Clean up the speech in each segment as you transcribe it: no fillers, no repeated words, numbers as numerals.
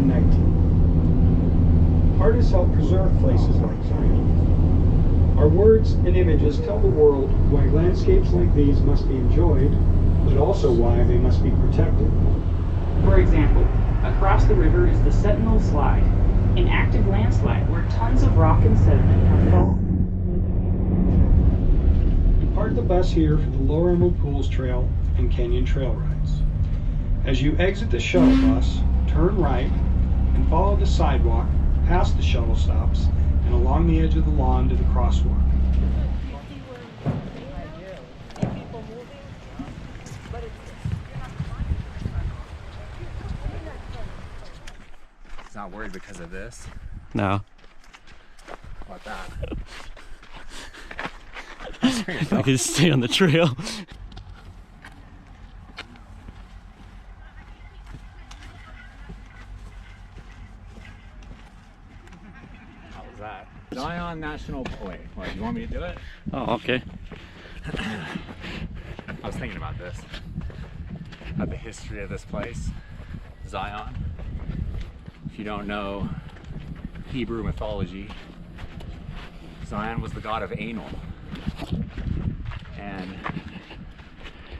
1919. Artists help preserve places like Zion. Our words and images tell the world why landscapes like these must be enjoyed, but also why they must be protected. For example, across the river is the Sentinel Slide, an active landslide where tons of rock and sediment have fallen. You park the bus here for the Lower Emerald Pools Trail and Canyon Trail rides. As you exit the shuttle bus, turn right and follow the sidewalk past the shuttle stops and along the edge of the lawn to the crosswalk. It's not worried because of this. No. How about that? If I could stay on the trail. How was that? Zion National. Wait, what, you want me to do it? Oh, okay. I was thinking about this. About the history of this place, Zion. If you don't know Hebrew mythology, Zion was the god of anal. And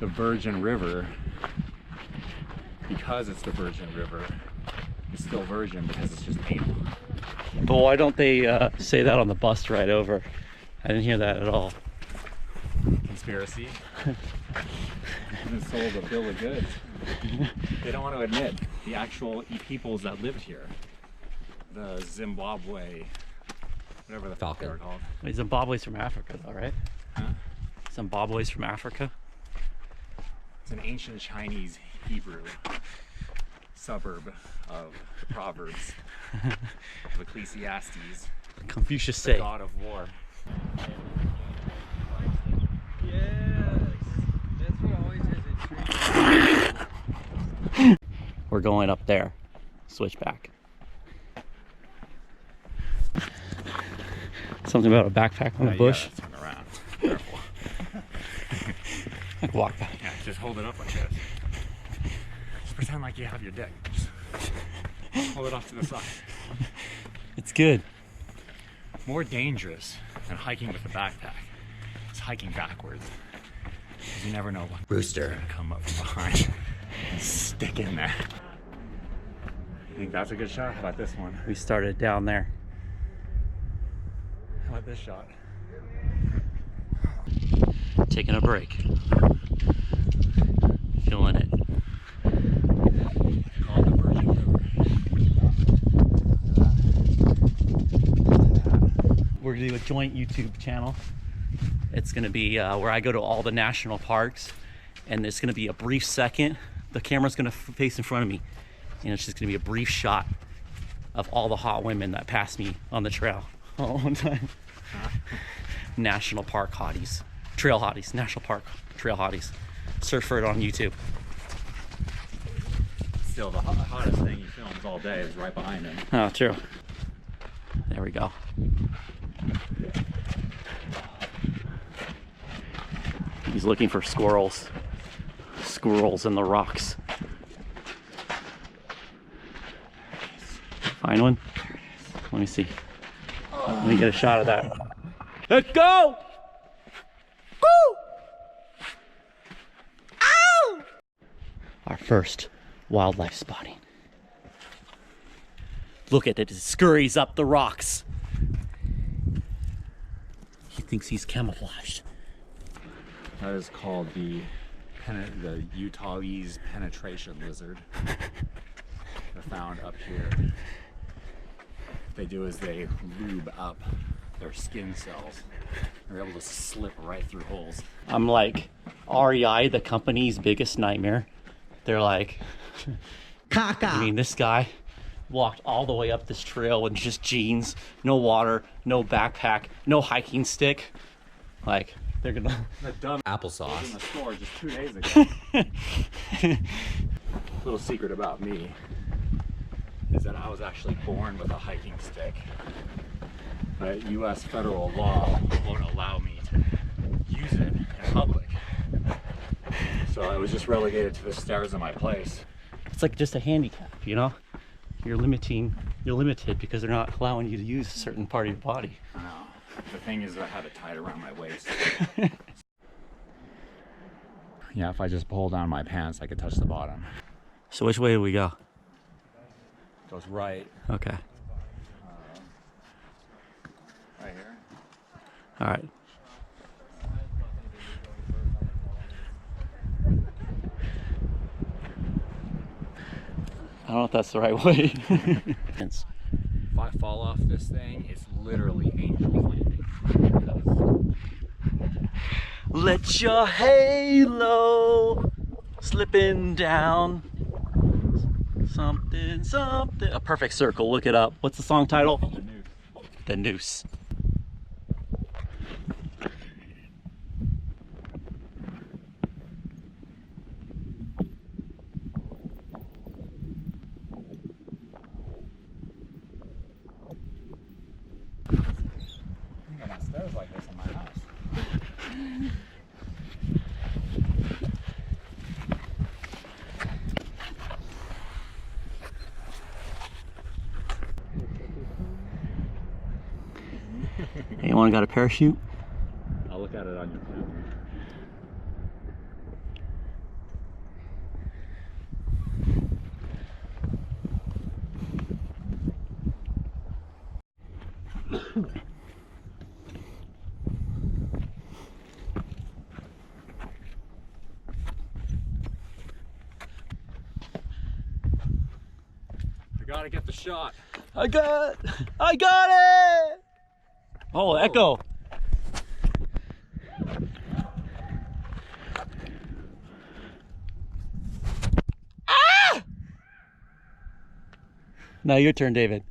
the Virgin River, because it's the Virgin River, is still virgin because it's just anal. But why don't they say that on the bus ride over? I didn't hear that at all. Conspiracy. Even sold a bill of goods. They don't want to admit the actual peoples that lived here. The Zimbabwe, whatever the fuck they're called. Wait, Zimbabwe's from Africa though, right? Huh? Zimbabwe's from Africa? It's an ancient Chinese Hebrew suburb of the Proverbs of Ecclesiastes, Confucius the say. god of war. We're going up there. Switch back. Something about a backpack on a bush. Yeah, turn around. Careful. I can walk back. Yeah, just hold it up like this. Just pretend like you have your dick. Just hold it off to the side. It's good. More dangerous than hiking with a backpack is hiking backwards. Because you never know what rooster gonna come up from behind and stick in there. I think that's a good shot. How about this one? We started down there. How about this shot? Taking a break. Feeling it. Call it the Virgin River. We're gonna do a joint YouTube channel. It's gonna be where I go to all the national parks, and it's gonna be a brief second. The camera's gonna face in front of me, and it's just gonna be a brief shot of all the hot women that pass me on the trail all at one time. National park hotties, trail hotties, national park trail hotties. Search for it on YouTube. Still, the hottest thing he films all day is right behind him. Oh, true. There we go. He's looking for squirrels. Squirrels in the rocks. Find one? Let me see. Let me get a shot of that. Let's go! Woo! Ow! Our first wildlife spotting. Look at it, it scurries up the rocks. He thinks he's camouflaged. That is called the Utahese penetration lizard. They're found up here. What they do is they lube up their skin cells. They're able to slip right through holes. I'm like, REI, the company's biggest nightmare. They're like, Caca. I mean, this guy walked all the way up this trail with just jeans, no water, no backpack, no hiking stick. Like, they're gonna... That dumb applesauce was in the store just 2 days ago. Little secret about me is that I was actually born with a hiking stick. But U.S. federal law won't allow me to use it in public. So I was just relegated to the stairs of my place. It's like just a handicap, you know? you're limited because they're not allowing you to use a certain part of your body. I know. The thing is, I had it tied around my waist. Yeah, if I just pull down my pants, I could touch the bottom. So which way do we go? Goes right. Okay. Right here. All right. I don't know if that's the right way. If I fall off this thing, it's literally Angel's Landing. Let your halo slipping down. Something, something. A perfect circle. Look it up. What's the song title? The Noose. The Noose. I got stairs like this in my house. Anyone got a parachute? I'll look at it on your camera. I gotta get the shot. I got it! Oh, echo. Ah! Now your turn, David.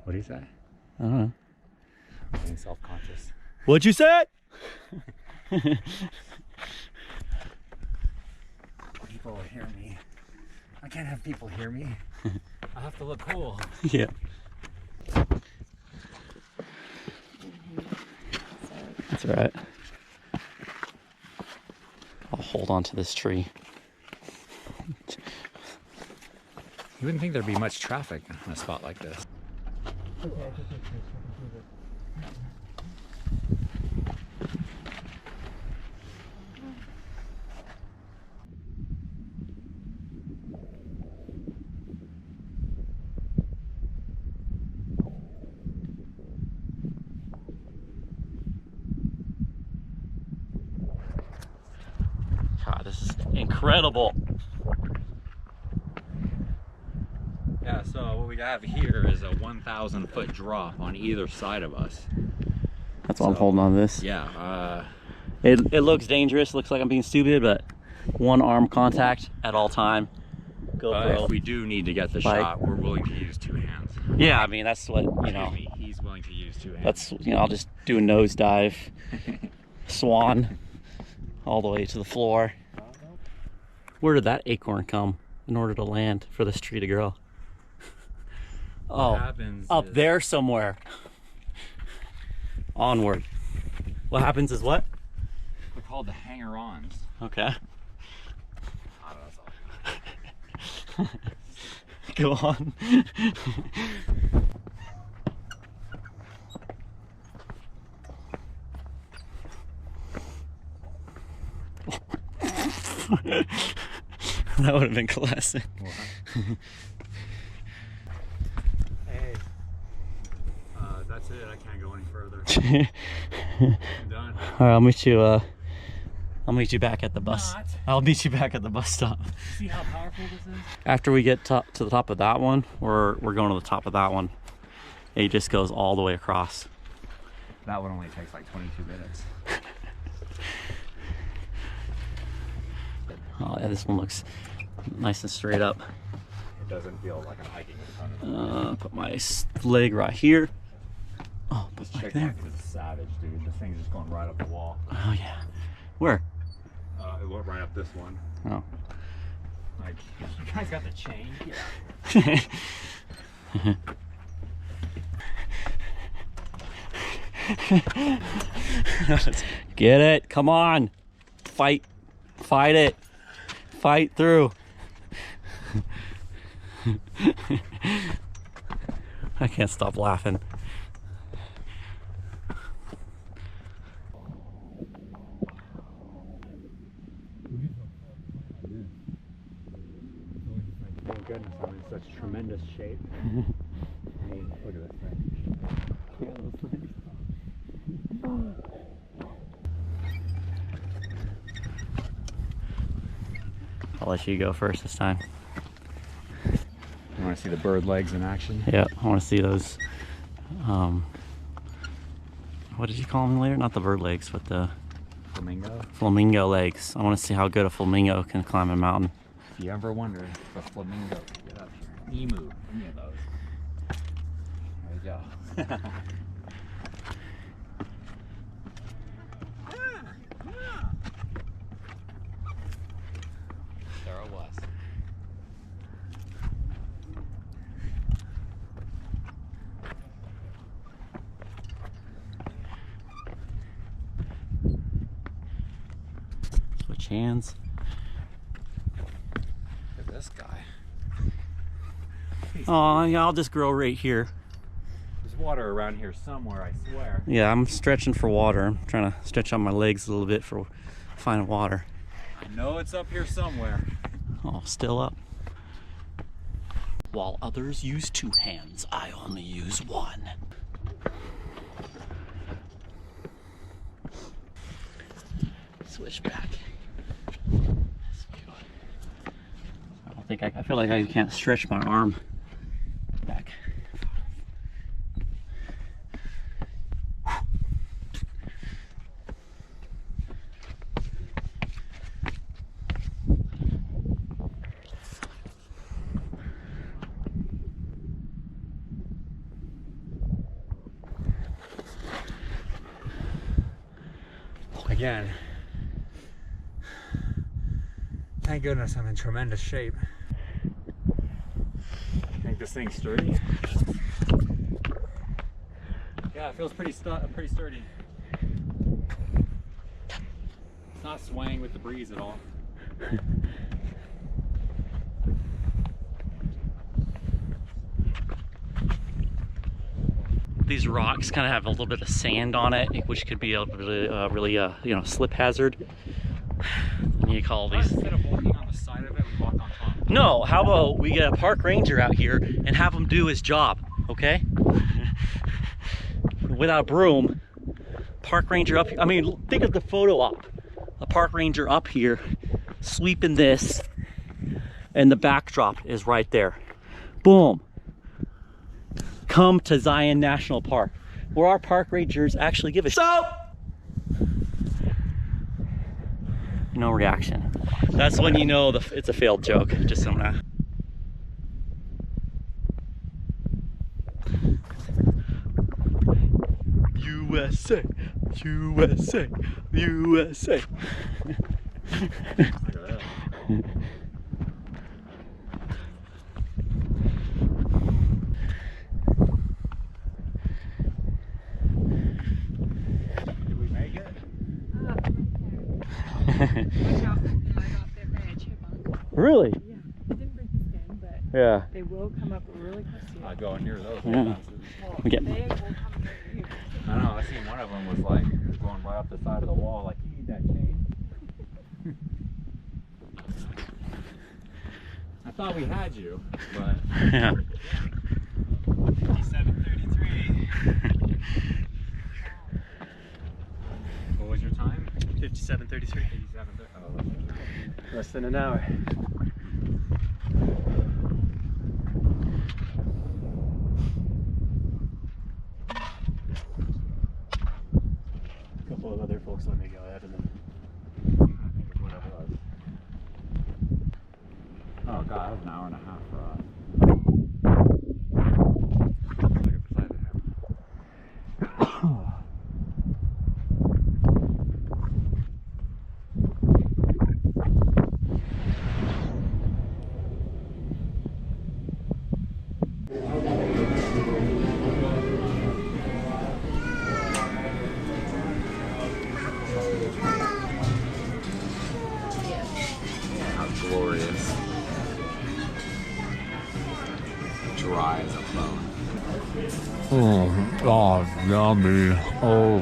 What do you say? I don't know. I'm getting self-conscious. What'd you say? People will hear me. I can't have people hear me. I have to look cool. Yeah. That's all right. I'll hold on to this tree. You wouldn't think there'd be much traffic in a spot like this. God, this is incredible. Yeah, so what we have here is a 1,000 foot drop on either side of us. That's why I'm holding on to this. Yeah, It looks dangerous. Looks like I'm being stupid, but one arm contact at all time. GoPro. if we do need to get the Like- shot, we're willing to use 2 hands. Yeah, I mean that's what Excuse me, he's willing to use 2 hands. That's I'll just do a nosedive, swan, all the way to the floor. Where did that acorn come in order to land for this tree to grow? Oh, happens up is- there somewhere. Onward. What happens is what? They're called the hanger-ons. Okay. Oh, that's all. Go on. That would have been classic. Hey, that's it. I can't go any further. I'm done. All right, I'll meet you back at the bus. Not. I'll meet you back at the bus stop. See how powerful this is? After we get to the top of that one, we're going to the top of that one. It just goes all the way across. That one only takes like 22 minutes. Oh yeah, this one looks nice and straight up. It doesn't feel like I'm hiking in front of it. Put my leg right here. Oh, put This like chick there. is savage, dude. This thing's just going right up the wall. Oh yeah. Where? It went right up this one. Oh. Like, you guys got the chain? Yeah. Get it. Come on. Fight it. Fight through. I can't stop laughing. Thank goodness I'm in such tremendous shape. Hey, look at this thing. I'll let you go first this time. You want to see the bird legs in action? Yeah, I want to see those. What did you call them later? Not the bird legs, but the Flamingo? flamingo legs. I want to see how good a flamingo can climb a mountain. If you ever wonder if a flamingo can get up here, emu, any of those. There you go. There it was. Switch hands. Look at this guy. Oh, yeah, I'll just grow right here. There's water around here somewhere, I swear. Yeah, I'm stretching for water. I'm trying to stretch out my legs a little bit for finding water. I know it's up here somewhere. Oh, still up. While others use 2 hands, I only use 1. Switch back. I don't think I feel like I can't stretch my arm back. Again, thank goodness I'm in tremendous shape. Think this thing's sturdy? Yeah, it feels pretty sturdy. It's not swaying with the breeze at all. These rocks kind of have a little bit of sand on it, which could be a really you know, slip hazard. And you call these. Instead of walking on the side of it, we walk on top. No, how about we get a park ranger out here and have him do his job, okay? Without a broom, park ranger up here. I mean, think of the photo op. A park ranger up here, sweeping this, and the backdrop is right there. Boom. Come to Zion National Park, where our park rangers actually give a so. No reaction. That's when you know it's a failed joke. Just so now. USA, USA, USA. Did we make it? Really? Yeah, it didn't break his skin, but Yeah. they will come up really close to you. Not going near those. Yeah. They will come near you. I know, I seen one of them was like going right up the side of the wall, like, you need that chain. I thought we had you, but. Yeah. 57:33. What was your time? 57:33. 57:33. Oh, Less than an hour. A couple of other folks let me go ahead of them. I think it's whatever it was. Oh god, that was an hour and a half for us. Look at the size of him. How glorious. dry as a bone. Oh, God, yummy. Oh.